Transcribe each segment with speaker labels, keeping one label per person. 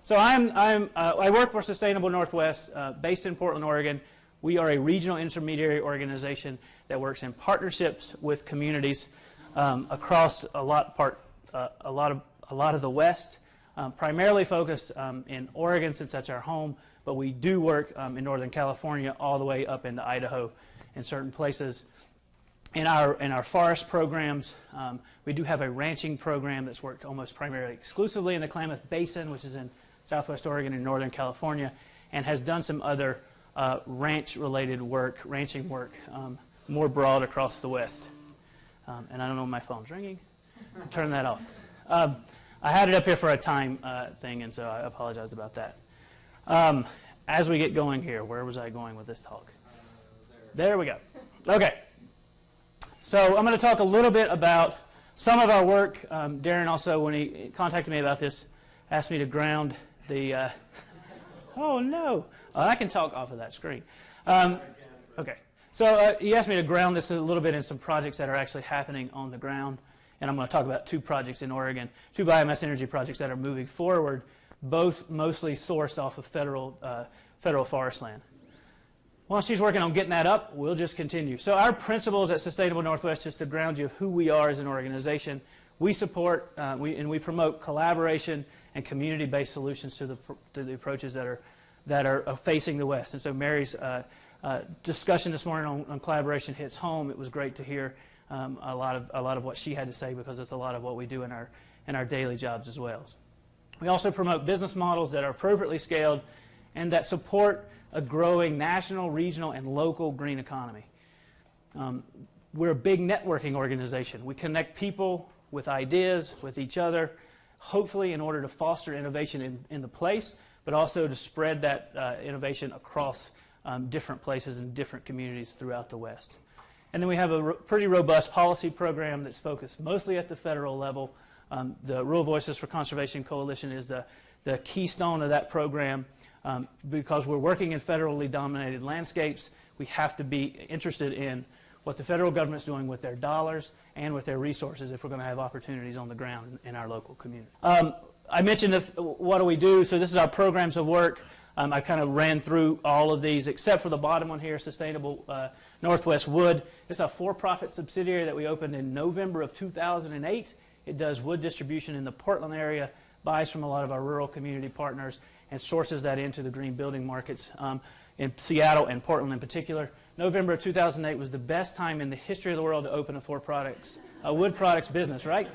Speaker 1: So I work for Sustainable Northwest, based in Portland, Oregon. We are a regional intermediary organization that works in partnerships with communities across a lot of the West, primarily focused in Oregon, since that's our home. But we do work in Northern California all the way up into Idaho in certain places. In our forest programs, we do have a ranching program that's worked almost primarily exclusively in the Klamath Basin, which is in Southwest Oregon and Northern California, and has done some other ranching work, more broad across the West. And I don't know, my phone's ringing. Turn that off. I had it up here for a time thing, and so I apologize about that. As we get going here, where was I going with this talk? There we go. Okay. So I'm going to talk a little bit about some of our work. Darren also, when he contacted me about this, asked me to ground the... oh, no. I can talk off of that screen. Okay. So he asked me to ground this a little bit in some projects that are actually happening on the ground. And I'm going to talk about 2 projects in Oregon, 2 biomass energy projects that are moving forward, both mostly sourced off of federal forest land. While she's working on getting that up, we'll just continue. So our principles at Sustainable Northwest, just to ground you of who we are as an organization, we support we promote collaboration and community-based solutions to the approaches that are facing the West. And so Mary's discussion this morning on collaboration hits home. It was great to hear a lot of what she had to say, because it's a lot of what we do in our daily jobs as well. We also promote business models that are appropriately scaled and that support a growing national, regional, and local green economy. We're a big networking organization. We connect people with ideas, with each other, hopefully in order to foster innovation in the place, but also to spread that innovation across different places and different communities throughout the West. And then we have a pretty robust policy program that's focused mostly at the federal level. The Rural Voices for Conservation Coalition is the keystone of that program. Because we're working in federally dominated landscapes, we have to be interested in what the federal government's doing with their dollars and with their resources if we're going to have opportunities on the ground in our local community. I mentioned what do we do, so this is our programs of work. I kind of ran through all of these except for the bottom one here, Sustainable Northwest Wood. It's a for-profit subsidiary that we opened in November of 2008. It does wood distribution in the Portland area, buys from a lot of our rural community partners, and sources that into the green building markets in Seattle and Portland in particular. November of 2008 was the best time in the history of the world to open a wood products business, right?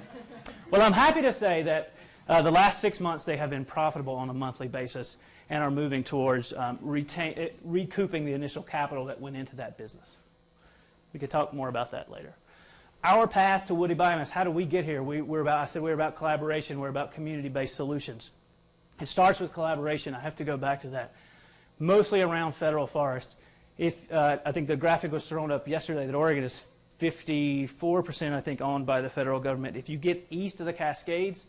Speaker 1: Well, I'm happy to say that the last 6 months they have been profitable on a monthly basis and are moving towards recouping the initial capital that went into that business. We could talk more about that later. Our path to woody biomass, how do we get here? I said we're about collaboration, we're about community-based solutions. It starts with collaboration. I have to go back to that. Mostly around federal forest. I think the graphic was thrown up yesterday that Oregon is 54%, I think, owned by the federal government. If you get east of the Cascades,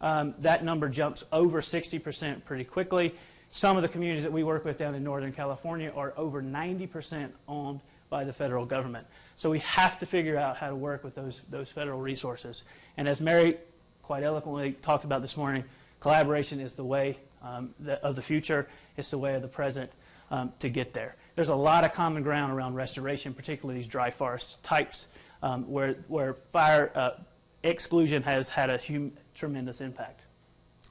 Speaker 1: that number jumps over 60% pretty quickly. Some of the communities that we work with down in Northern California are over 90% owned by the federal government. So we have to figure out how to work with those federal resources. And as Mary quite eloquently talked about this morning, collaboration is the way of the future. It's the way of the present to get there. There's a lot of common ground around restoration, particularly these dry forest types, where fire exclusion has had a tremendous impact.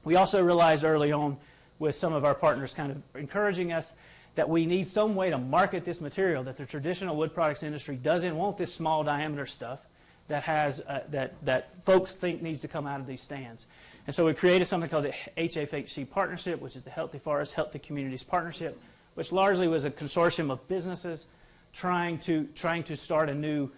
Speaker 1: We also realized early on, with some of our partners kind of encouraging us, that we need some way to market this material, that the traditional wood products industry doesn't want this small diameter stuff that has that folks think needs to come out of these stands. And so we created something called the HFHC Partnership, which is the Healthy Forests, Healthy Communities Partnership, which largely was a consortium of businesses trying to start a new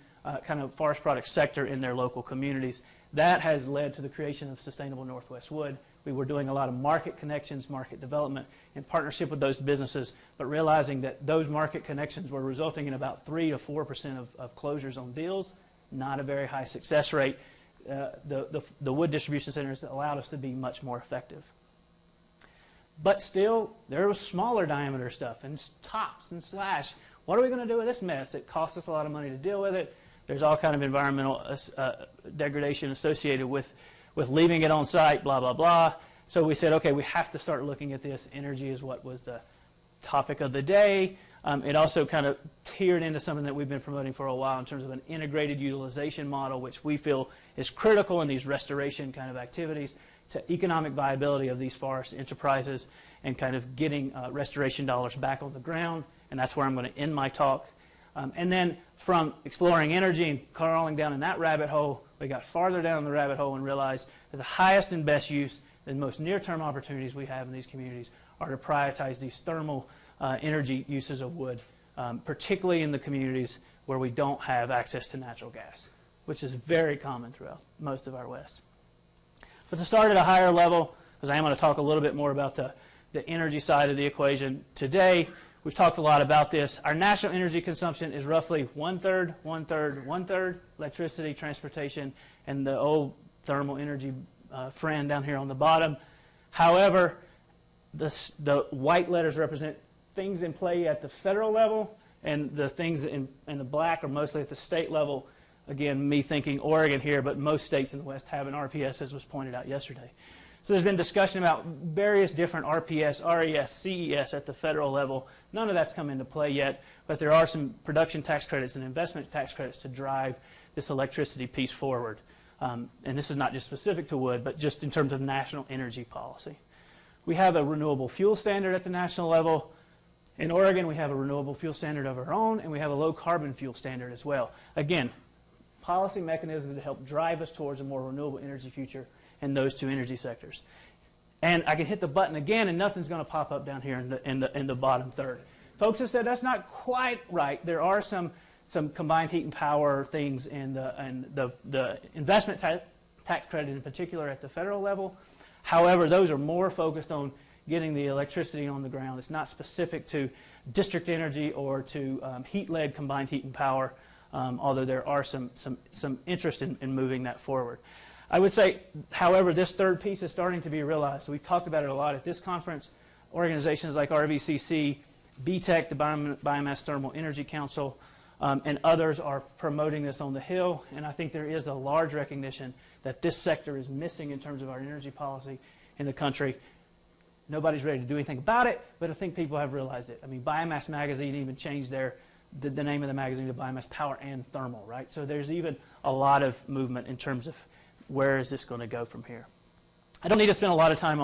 Speaker 1: kind of forest product sector in their local communities. That has led to the creation of Sustainable Northwest Wood. We were doing a lot of market connections, market development in partnership with those businesses, but realizing that those market connections were resulting in about 3 to 4% of closures on deals, not a very high success rate. The wood distribution centers allowed us to be much more effective. But still, there was smaller diameter stuff and tops and slash. What are we going to do with this mess? It costs us a lot of money to deal with it. There's all kind of environmental degradation associated with leaving it on site, blah, blah, blah. So we said, okay, we have to start looking at this. Energy is what was the topic of the day. It also kind of tiered into something that we've been promoting for a while in terms of an integrated utilization model, which we feel is critical in these restoration kind of activities to economic viability of these forest enterprises and kind of getting restoration dollars back on the ground. And that's where I'm going to end my talk. And then from exploring energy and crawling down in that rabbit hole, we got farther down the rabbit hole and realized that the highest and best use and most near-term opportunities we have in these communities are to prioritize these thermal energy uses of wood, particularly in the communities where we don't have access to natural gas, which is very common throughout most of our West. But to start at a higher level, because I am going to talk a little bit more about the energy side of the equation today. We've talked a lot about this. Our national energy consumption is roughly one-third, one-third, one-third electricity, transportation, and the old thermal energy friend down here on the bottom. However, the white letters represent things in play at the federal level, and the things in the black are mostly at the state level. Again, me thinking Oregon here, but most states in the West have an RPS, as was pointed out yesterday. So there's been discussion about various different RPS, RES, CES at the federal level. None of that's come into play yet, but there are some production tax credits and investment tax credits to drive this electricity piece forward. And this is not just specific to wood, but just in terms of national energy policy. We have a renewable fuel standard at the national level. In Oregon, we have a renewable fuel standard of our own, and we have a low carbon fuel standard as well. Again, policy mechanisms to help drive us towards a more renewable energy future in those two energy sectors. And I can hit the button again, and nothing's going to pop up down here in the bottom third. Folks have said that's not quite right. There are some combined heat and power things in the investment tax credit in particular at the federal level. However, those are more focused on getting the electricity on the ground. It's not specific to district energy or to heat-led combined heat and power, although there are some interest in moving that forward. I would say, however, this third piece is starting to be realized. So we've talked about it a lot at this conference. Organizations like RVCC, BTEC, the Biomass Thermal Energy Council, and others are promoting this on the Hill. And I think there is a large recognition that this sector is missing in terms of our energy policy in the country. Nobody's ready to do anything about it, but I think people have realized it. I mean, Biomass Magazine even changed the name of the magazine to Biomass Power and Thermal, right? So there's even a lot of movement in terms of where is this going to go from here. I don't need to spend a lot of time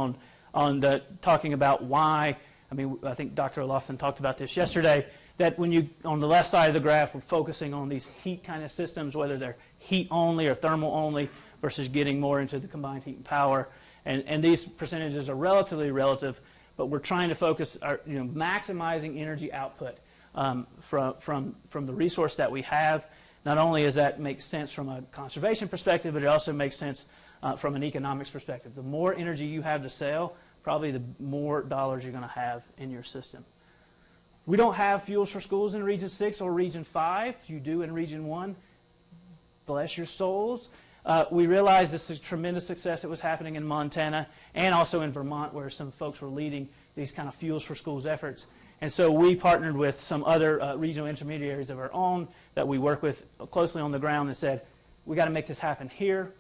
Speaker 1: on talking about why. I mean, I think Dr. O'Loughlin talked about this yesterday, that when you, on the left side of the graph, we're focusing on these heat kind of systems, whether they're heat only or thermal only, versus getting more into the combined heat and power. And these percentages are relatively relative, but we're trying to focus our, maximizing energy output from the resource that we have. Not only does that make sense from a conservation perspective, but it also makes sense from an economics perspective. The more energy you have to sell, probably the more dollars you're going to have in your system. We don't have fuels for schools in Region 6 or Region 5. You do in Region 1. Bless your souls. We realized this is tremendous success that was happening in Montana and also in Vermont, where some folks were leading these kind of fuels for schools efforts. And so we partnered with some other regional intermediaries of our own that we work with closely on the ground and said, we got to make this happen here.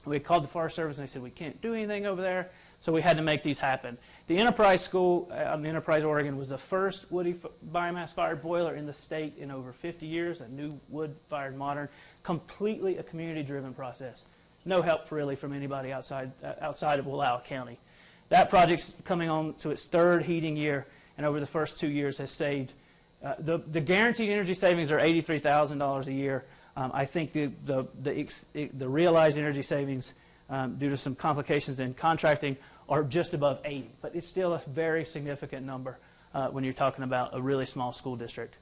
Speaker 1: We called the Forest Service and they said, we can't do anything over there. So we had to make these happen. The Enterprise School in Enterprise, Oregon was the first woody biomass-fired boiler in the state in over 50 years, a new wood-fired modern, completely a community-driven process. No help really from anybody outside of Wallowa County. That project's coming on to its third heating year, and over the first 2 years has saved, the guaranteed energy savings are $83,000 a year. I think the realized energy savings due to some complications in contracting are just above 80, but it's still a very significant number when you're talking about a really small school district.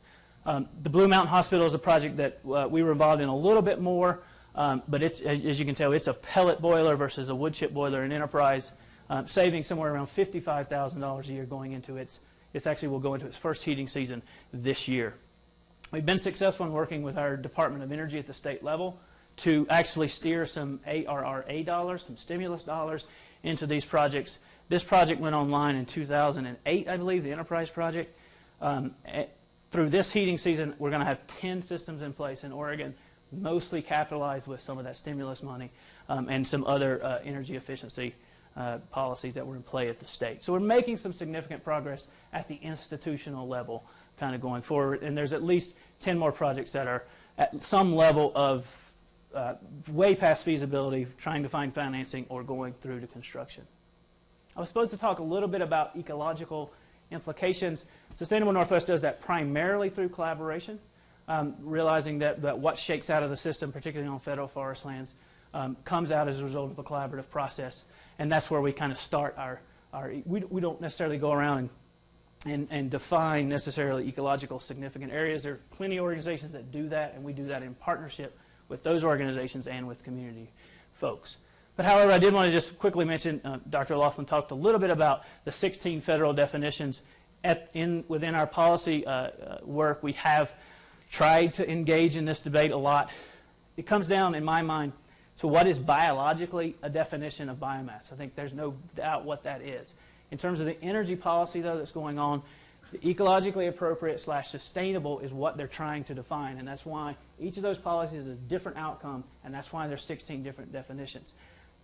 Speaker 1: The Blue Mountain Hospital is a project that we were involved in a little bit more, but it's, as you can tell, it's a pellet boiler versus a wood chip boiler in Enterprise, saving somewhere around $55,000 a year going into its actually will go into its first heating season this year. We've been successful in working with our Department of Energy at the state level to actually steer some ARRA dollars, some stimulus dollars into these projects. This project went online in 2008, I believe, the Enterprise project. Through this heating season, we're going to have 10 systems in place in Oregon, mostly capitalized with some of that stimulus money and some other energy efficiency policies that were in play at the state. So we're making some significant progress at the institutional level kind of going forward, and there's at least 10 more projects that are at some level of way past feasibility, trying to find financing, or going through to construction. I was supposed to talk a little bit about ecological implications. Sustainable Northwest does that primarily through collaboration, realizing that what shakes out of the system, particularly on federal forest lands, comes out as a result of a collaborative process. And that's where we kind of start we don't necessarily go around and define necessarily ecological significant areas. There are plenty of organizations that do that, and we do that in partnership with those organizations and with community folks. But however, I did want to just quickly mention, Dr. O'Loughlin talked a little bit about the 16 federal definitions. Within our policy work, we have tried to engage in this debate a lot. It comes down, in my mind, to what is biologically a definition of biomass. I think there's no doubt what that is. In terms of the energy policy, though, that's going on, the ecologically appropriate / sustainable is what they're trying to define, and that's why each of those policies is a different outcome, and that's why there's 16 different definitions.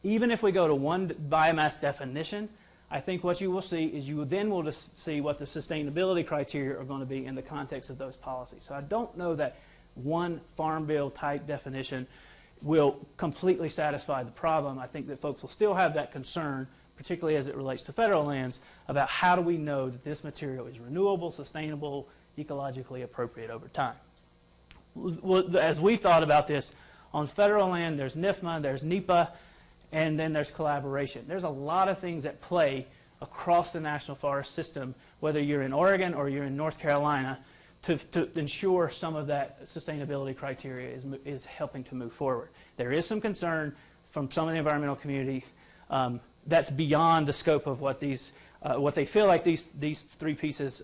Speaker 1: Even if we go to one biomass definition, I think what you will see is you then will see what the sustainability criteria are going to be in the context of those policies. So I don't know that one Farm Bill type definition will completely satisfy the problem. I think that folks will still have that concern, particularly as it relates to federal lands, about how do we know that this material is renewable, sustainable, ecologically appropriate over time. As we thought about this, on federal land, there's NIFMA, there's NEPA, and then there's collaboration. There's a lot of things at play across the National Forest System, whether you're in Oregon or you're in North Carolina, to ensure some of that sustainability criteria is helping to move forward. There is some concern from some of the environmental community that's beyond the scope of what they feel like these three pieces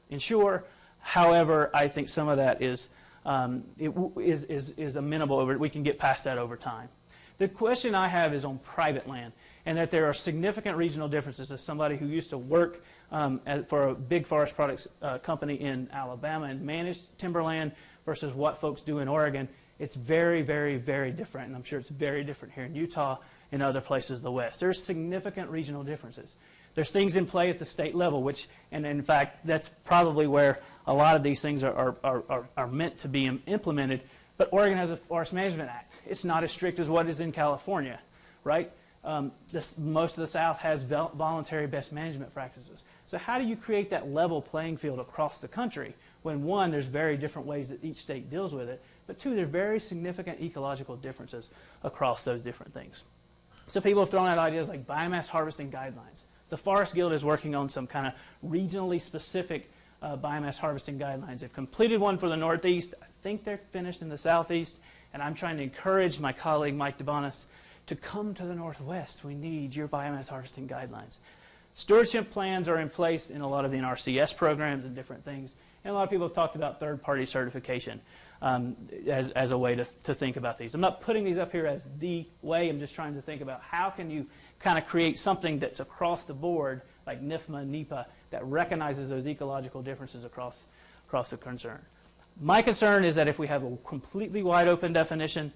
Speaker 1: ensure. However, I think some of that is amenable. We can get past that over time. The question I have is on private land, and that there are significant regional differences. As somebody who used to work for a big forest products company in Alabama and managed timberland versus what folks do in Oregon, it's very, very, very different. And I'm sure it's very different here in Utah and other places of the West. There's significant regional differences. There's things in play at the state level, and in fact, that's probably where a lot of these things are meant to be implemented. But Oregon has a Forest Management Act. It's not as strict as what is in California, right? Most of the South has voluntary best management practices. So how do you create that level playing field across the country when, one, there's very different ways that each state deals with it, but two, there are very significant ecological differences across those different things. So people have thrown out ideas like biomass harvesting guidelines. The Forest Guild is working on some kind of regionally specific biomass harvesting guidelines. They've completed one for the Northeast. I think they're finished in the Southeast, and I'm trying to encourage my colleague Mike DeBonis to come to the Northwest. We need your biomass harvesting guidelines. Stewardship plans are in place in a lot of the NRCS programs and different things, and a lot of people have talked about third-party certification as a way to think about these. I'm not putting these up here as the way. I'm just trying to think about how can you kind of create something that's across the board, like NIFMA, NEPA, that recognizes those ecological differences across the concern. My concern is that if we have a completely wide open definition,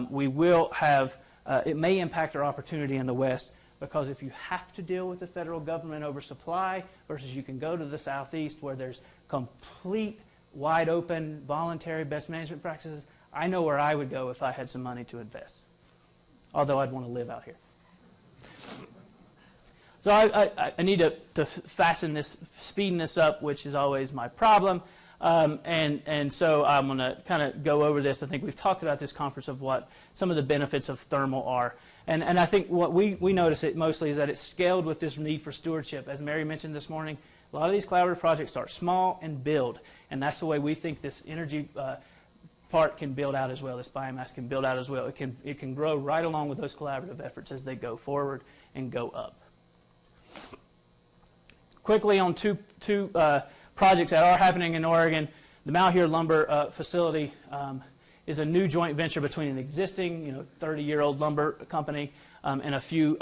Speaker 1: we will have, it may impact our opportunity in the West, because if you have to deal with the federal government over supply versus you can go to the Southeast where there's complete wide open voluntary best management practices, I know where I would go if I had some money to invest, although I'd want to live out here. So I need to speeding this up, which is always my problem. And so I'm going to kind of go over this. I think we've talked about this conference of what some of the benefits of thermal are. And I think what we notice it mostly is that it's scaled with this need for stewardship. As Mary mentioned this morning, a lot of these collaborative projects start small and build. And that's the way we think this energy part can build out as well. This biomass can build out as well. It can grow right along with those collaborative efforts as they go forward and go up. Quickly on two projects that are happening in Oregon. The Malheur Lumber facility is a new joint venture between an existing 30-year-old lumber company and a few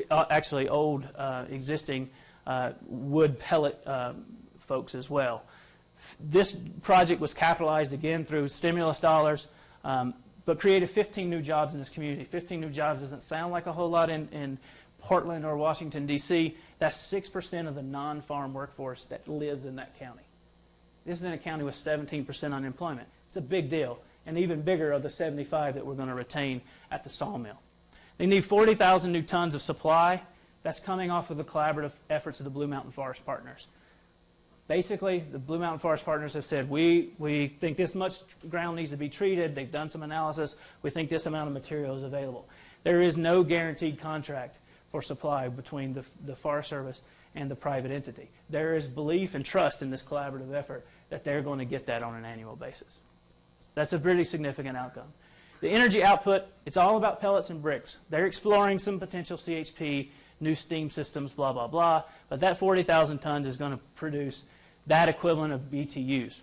Speaker 1: actually old existing wood pellet folks as well. This project was capitalized again through stimulus dollars, but created 15 new jobs in this community. 15 new jobs doesn't sound like a whole lot in Portland or Washington, D.C., that's 6% of the non-farm workforce that lives in that county. This is in a county with 17% unemployment. It's a big deal, and even bigger of the 75 that we're going to retain at the sawmill. They need 40,000 new tons of supply. That's coming off of the collaborative efforts of the Blue Mountain Forest Partners. Basically, the Blue Mountain Forest Partners have said, we think this much ground needs to be treated. They've done some analysis. We think this amount of material is available. There is no guaranteed contract for supply between the Forest Service and the private entity. There is belief and trust in this collaborative effort that they're going to get that on an annual basis. That's a pretty significant outcome. The energy output, it's all about pellets and bricks. They're exploring some potential CHP, new steam systems, blah, blah, blah. But that 40,000 tons is going to produce that equivalent of BTUs.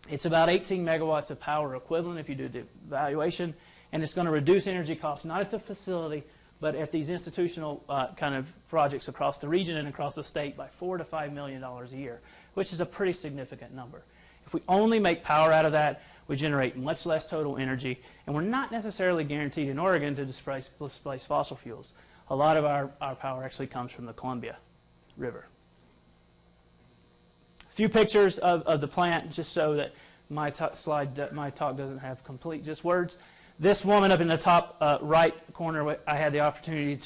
Speaker 1: It's about 18 megawatts of power equivalent if you do the evaluation. And it's going to reduce energy costs, not at the facility, but at these institutional kind of projects across the region and across the state by $4 to $5 million a year, which is a pretty significant number. If we only make power out of that, we generate much less total energy, and we're not necessarily guaranteed in Oregon to displace fossil fuels. A lot of our power actually comes from the Columbia River. A few pictures of the plant, just so that my talk doesn't have complete just words. This woman up in the top right corner, I had the opportunity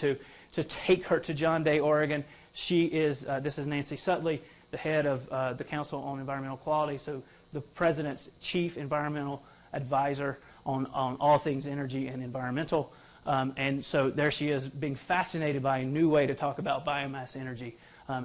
Speaker 1: to take her to John Day, Oregon. She is, this is Nancy Sutley, the head of the Council on Environmental Quality, so the President's chief environmental advisor on all things energy and environmental. And so there she is, being fascinated by a new way to talk about biomass energy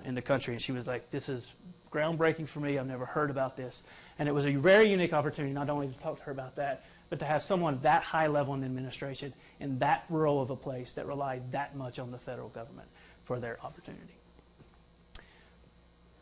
Speaker 1: in the country. And she was like, this is groundbreaking for me. I've never heard about this. And it was a very unique opportunity not only to talk to her about that, but to have someone that high level in administration in that rural of a place that relied that much on the federal government for their opportunity.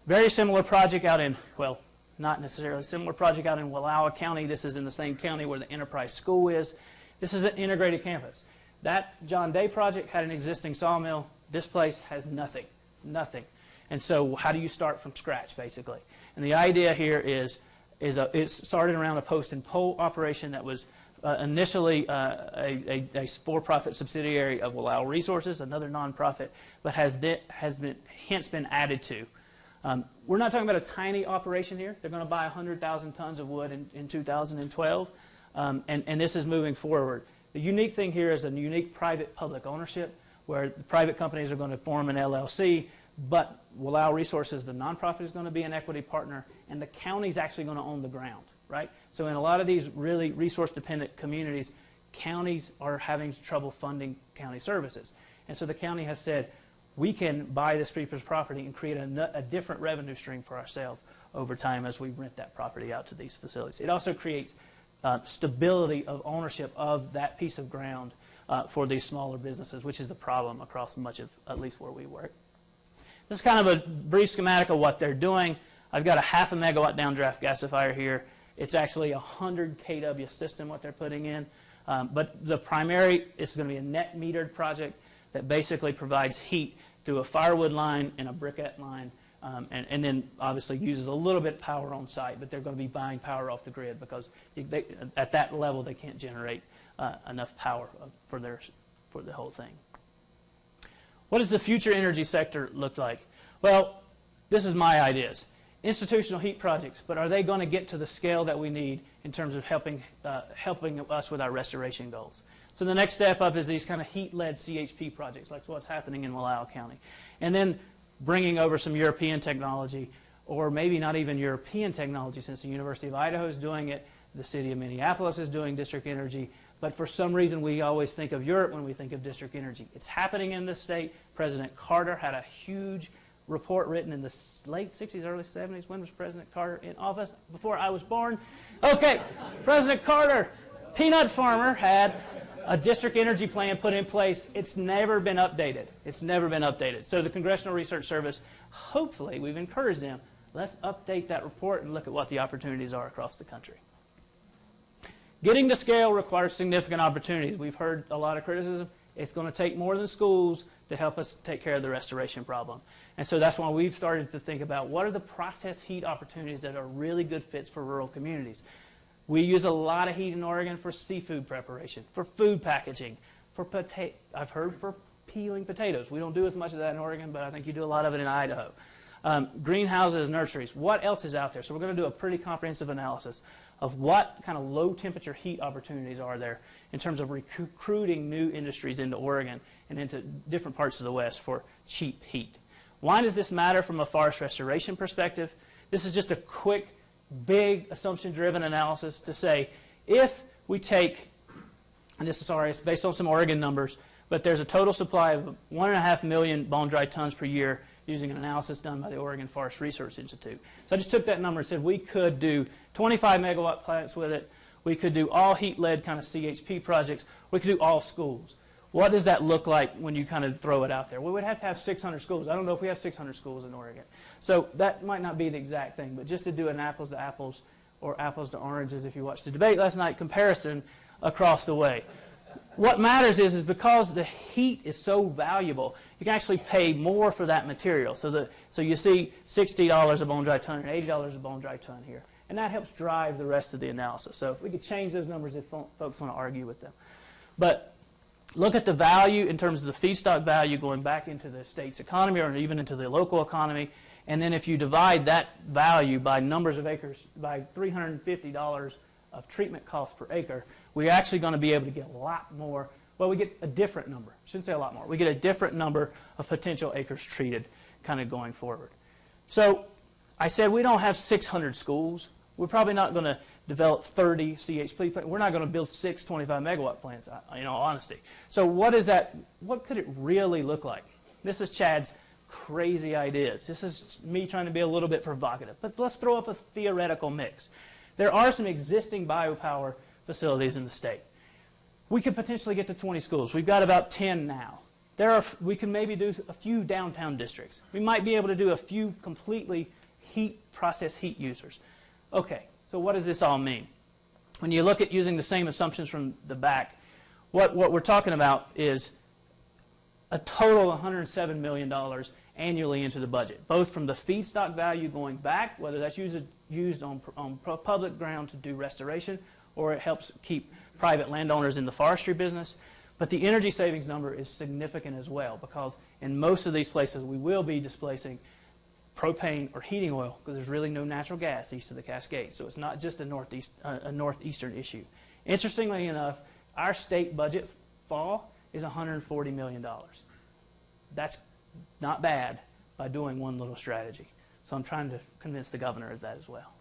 Speaker 1: Very similar project out in, well, not necessarily similar project out in Wallowa County. This is in the same county where the Enterprise School is. This is an integrated campus. That John Day project had an existing sawmill. This place has nothing, nothing. And so how do you start from scratch, basically? And the idea here is it started around a post and pole operation that was initially a for-profit subsidiary of Wallowa Resources, another nonprofit, but has been added to. We're not talking about a tiny operation here. They're going to buy 100,000 tons of wood in 2012, and this is moving forward. The unique thing here is a unique private-public ownership, where the private companies are going to form an LLC, but Wallowa Resources, the nonprofit, is going to be an equity partner, and the county's actually going to own the ground, right? So in a lot of these really resource-dependent communities, counties are having trouble funding county services. And so the county has said, we can buy this piece of property and create a different revenue stream for ourselves over time as we rent that property out to these facilities. It also creates stability of ownership of that piece of ground for these smaller businesses, which is the problem across much of, at least where we work. This is kind of a brief schematic of what they're doing. I've got a 0.5 megawatt downdraft gasifier here. It's actually a 100 kW system what they're putting in. But the primary is going to be a net metered project that basically provides heat through a firewood line and a briquette line, and then obviously uses a little bit of power on site, but they're going to be buying power off the grid because at that level they can't generate enough power for the whole thing. What does the future energy sector look like? Well, this is my ideas. Institutional heat projects, but are they going to get to the scale that we need in terms of helping us with our restoration goals? So the next step up is these kind of heat-led CHP projects, like what's happening in Wallowa County. And then bringing over some European technology, or maybe not even European technology, since the University of Idaho is doing it, the city of Minneapolis is doing district energy, but for some reason we always think of Europe when we think of district energy. It's happening in this state. President Carter had a huge report written in the late 60s, early 70s. When was President Carter in office? Before I was born. Okay, President Carter, peanut farmer, had a district energy plan put in place. It's never been updated. It's never been updated. So the Congressional Research Service, hopefully, we've encouraged them, let's update that report and look at what the opportunities are across the country. Getting to scale requires significant opportunities. We've heard a lot of criticism. It's going to take more than schools to help us take care of the restoration problem. And so that's why we've started to think about what are the process heat opportunities that are really good fits for rural communities. We use a lot of heat in Oregon for seafood preparation, for food packaging, for I've heard for peeling potatoes. We don't do as much of that in Oregon, but I think you do a lot of it in Idaho. Greenhouses, nurseries. What else is out there? So we're going to do a pretty comprehensive analysis of what kind of low temperature heat opportunities are there in terms of recruiting new industries into Oregon and into different parts of the West for cheap heat. Why does this matter from a forest restoration perspective? This is just a quick, big assumption-driven analysis to say if we take, and this is sorry, it's based on some Oregon numbers, but there's a total supply of 1.5 million bone-dry tons per year using an analysis done by the Oregon Forest Research Institute. So I just took that number and said we could do 25 megawatt plants with it. We could do all heat-led kind of CHP projects. We could do all schools. What does that look like when you kind of throw it out there? We would have to have 600 schools. I don't know if we have 600 schools in Oregon. So that might not be the exact thing, but just to do an apples to apples or apples to oranges, if you watched the debate last night, comparison across the way. What matters is because the heat is so valuable, you can actually pay more for that material. So you see $60 a bone-dry ton and $80 a bone-dry ton here. And that helps drive the rest of the analysis. So if we could change those numbers if folks want to argue with them. But look at the value in terms of the feedstock value going back into the state's economy or even into the local economy. And then if you divide that value by numbers of acres, by $350 of treatment cost per acre, we're actually going to be able to get a lot more. Well, we get a different number. I shouldn't say a lot more. We get a different number of potential acres treated kind of going forward. So I said we don't have 600 schools. We're probably not going to develop 30 CHP plants. We're not going to build 6 25 megawatt plants, in all honesty. So what is that? What could it really look like? This is Chad's crazy ideas. This is me trying to be a little bit provocative. But let's throw up a theoretical mix. There are some existing biopower facilities in the state. We could potentially get to 20 schools. We've got about 10 now. We can maybe do a few downtown districts. We might be able to do a few completely process heat users. Okay, so what does this all mean? When you look at using the same assumptions from the back, what we're talking about is a total of $107 million annually into the budget, both from the feedstock value going back, whether that's used on public ground to do restoration, or it helps keep private landowners in the forestry business. But the energy savings number is significant as well, because in most of these places we will be displacing propane or heating oil, because there's really no natural gas east of the Cascades. So it's not just a northeastern issue. Interestingly enough, our state budget fall is $140 million. That's not bad by doing one little strategy. So I'm trying to convince the governor of that as well.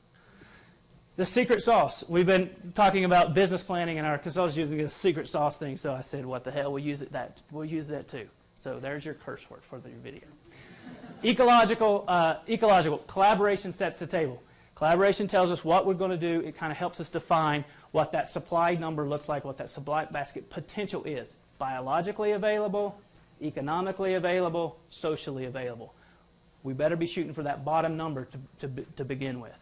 Speaker 1: The secret sauce. We've been talking about business planning, and our consultants using the secret sauce thing. So I said, what the hell? We'll use that too. So there's your curse word for the video. Ecological collaboration sets the table. Collaboration tells us what we're going to do. It kind of helps us define what that supply number looks like, what that supply basket potential is. Biologically available, economically available, socially available. We better be shooting for that bottom number to begin with.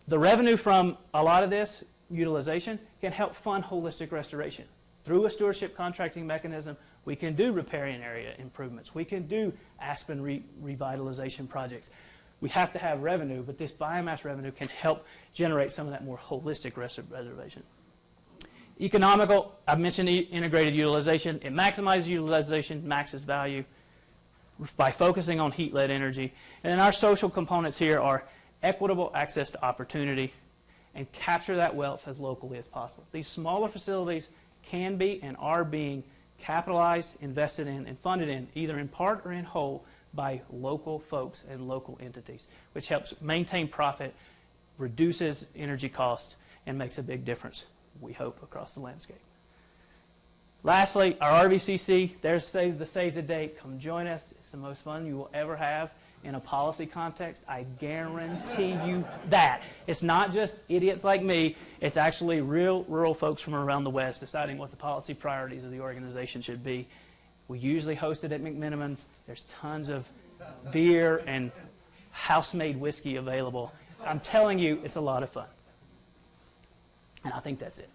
Speaker 1: The revenue from a lot of this utilization can help fund holistic restoration. Through a stewardship contracting mechanism, we can do riparian area improvements. We can do aspen revitalization projects. We have to have revenue, but this biomass revenue can help generate some of that more holistic reservation. Economical, I've mentioned integrated utilization. It maximizes utilization, maxes value by focusing on heat-led energy. And then our social components here are equitable access to opportunity and capture that wealth as locally as possible. These smaller facilities can be and are being capitalized, invested in, and funded in, either in part or in whole, by local folks and local entities, which helps maintain profit, reduces energy costs, and makes a big difference, we hope, across the landscape. Lastly, our RVCC, there's the Save the Date. Come join us. It's the most fun you will ever have in a policy context. I guarantee you that. It's not just idiots like me. It's actually real rural folks from around the West deciding what the policy priorities of the organization should be. We usually host it at McMiniman's. There's tons of beer and house-made whiskey available. I'm telling you, it's a lot of fun. And I think that's it.